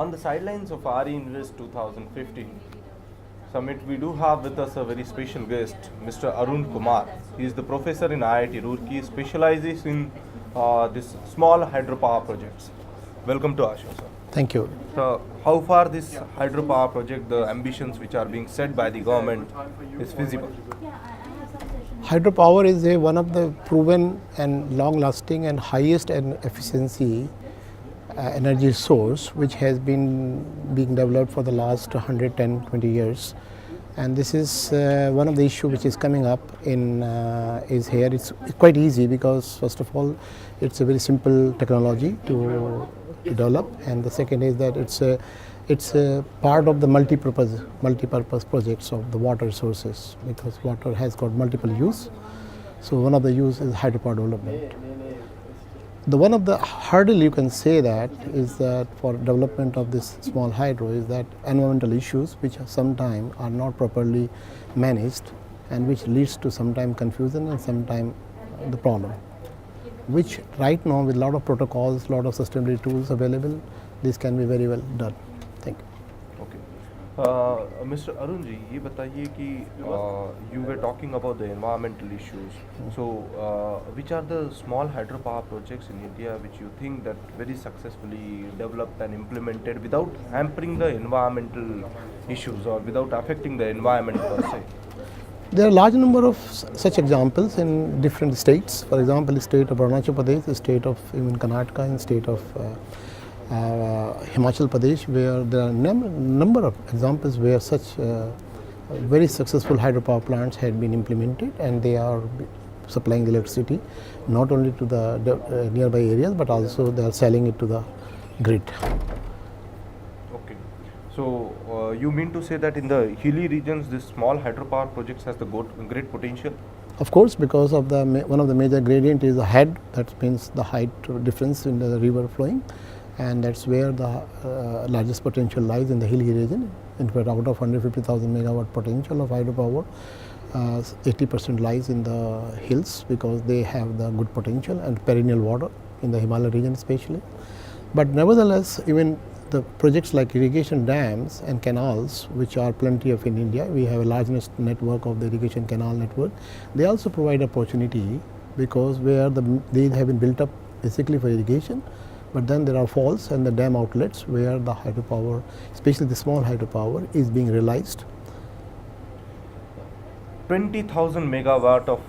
On the sidelines of RE Invest 2015 summit, we do have with us a very special guest, Mr. Arun Kumar. He is the professor in IIT Roorkee, specializes in this small hydropower projects. Welcome to our show, sir. Thank you. So, how far this hydropower project, the ambitions which are being set by the government, is feasible? Hydropower is one of the proven and long-lasting and highest efficiency energy source which has been being developed for the last 110-20 years. And this is one of the issue which is coming up in is here. It's quite easy because first of all it's a very simple technology to develop, and the second is that it's a part of the multi-purpose projects of the water resources, because water has got multiple use. So one of the use is hydropower development. One of the hurdle you can say that is that for development of this small hydro is that environmental issues which sometimes are not properly managed and which leads to sometime confusion and sometime the problem, which right now with lot of protocols, lot of sustainability tools available, this can be very well done. Thank you. Okay. Mr. Arun ji, ये बताइए कि you were talking about the environmental issues. So, which are the small hydropower projects in India which you think that very successfully developed and implemented without hampering the environmental issues or without affecting the environment per se? There are a large number of such examples in different states. For example, the state of Arunachal Pradesh, the state of even Karnataka, and state of Himachal Pradesh, where there are number of examples where such very successful hydropower plants had been implemented, and they are supplying electricity not only to the nearby areas but also they are selling it to the grid. Okay. So, you mean to say that in the hilly regions, this small hydropower projects has the great potential? Of course, because of the one of the major gradient is the head, that means the height difference in the river flowing, and that's where the largest potential lies in the hilly region. In fact, out of 150,000 megawatt potential of hydropower, 80% lies in the hills because they have the good potential and perennial water in the Himalaya region especially. But nevertheless, even the projects like irrigation dams and canals, which are plenty of in India, we have a large network of the irrigation canal network. They also provide opportunity because where they have been built up basically for irrigation, but then there are falls and the dam outlets where the hydropower, especially the small hydropower, is being realized. 20,000 megawatt of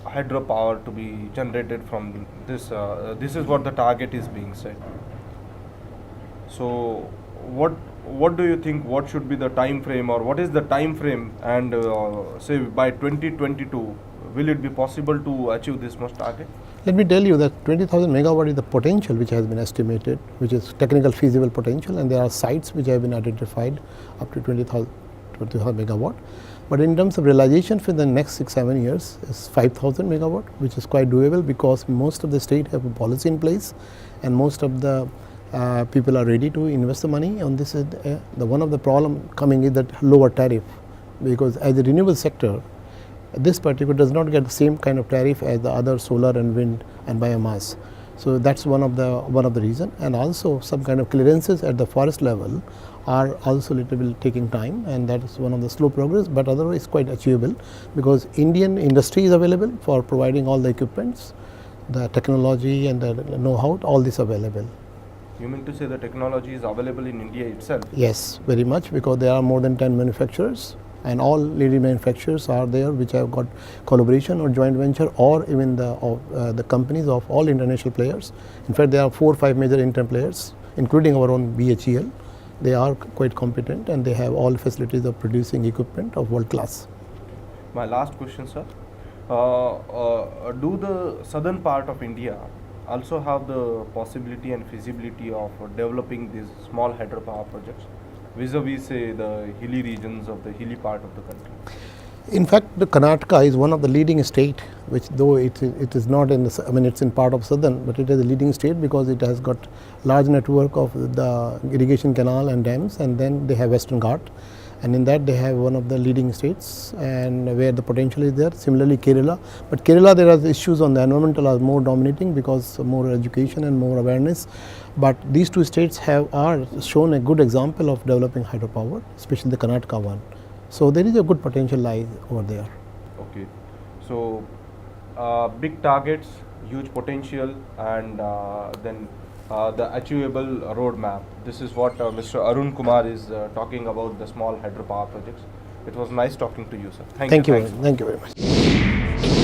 hydropower to be generated from this. This is what the target is being set. So, what do you think? What should be the time frame, or what is the time frame? And say by 2022, will it be possible to achieve this much target? Let me tell you that 20,000 megawatt is the potential which has been estimated, which is technical feasible potential, and there are sites which have been identified up to 20,000 megawatt. But in terms of realization for the next 6-7 years is 5,000 megawatt, which is quite doable because most of the state have a policy in place, and most of the people are ready to invest the money on this. One of the problem coming is that lower tariff, because as a renewable sector, this particular does not get the same kind of tariff as the other solar and wind and biomass. So that's one of the reason, and also some kind of clearances at the forest level are also little bit taking time, and that is one of the slow progress, but otherwise quite achievable because Indian industry is available for providing all the equipments, the technology and the know-how, all this available. You mean to say the technology is available in India itself? Yes, very much, because there are more than 10 manufacturers, and all leading manufacturers are there which have got collaboration or joint venture, or even the companies of all international players. In fact, there are 4 or 5 major Indian players, including our own BHEL. They are quite competent and they have all facilities of producing equipment of world class. My last question, sir. Do the southern part of India also have the possibility and feasibility of developing these small hydropower projects vis-a-vis, say, the hilly regions of the hilly part of the country? In fact, the Karnataka is one of the leading state, which though it is not in the, I mean it's in part of southern, but it is a leading state because it has got large network of the irrigation canal and dams, and then they have Western Ghat, and in that they have one of the leading states and where the potential is there. Similarly Kerala, but Kerala there are issues on the environmental are more dominating because more education and more awareness, but these two states are shown a good example of developing hydropower, especially the Karnataka one. So there is a good potential lies over there. Okay, so big targets, huge potential, and then the achievable roadmap. This is what Mr. Arun Kumar is talking about the small hydropower projects. It was nice talking to you, sir. Thank you. Thanks. Thank you very much.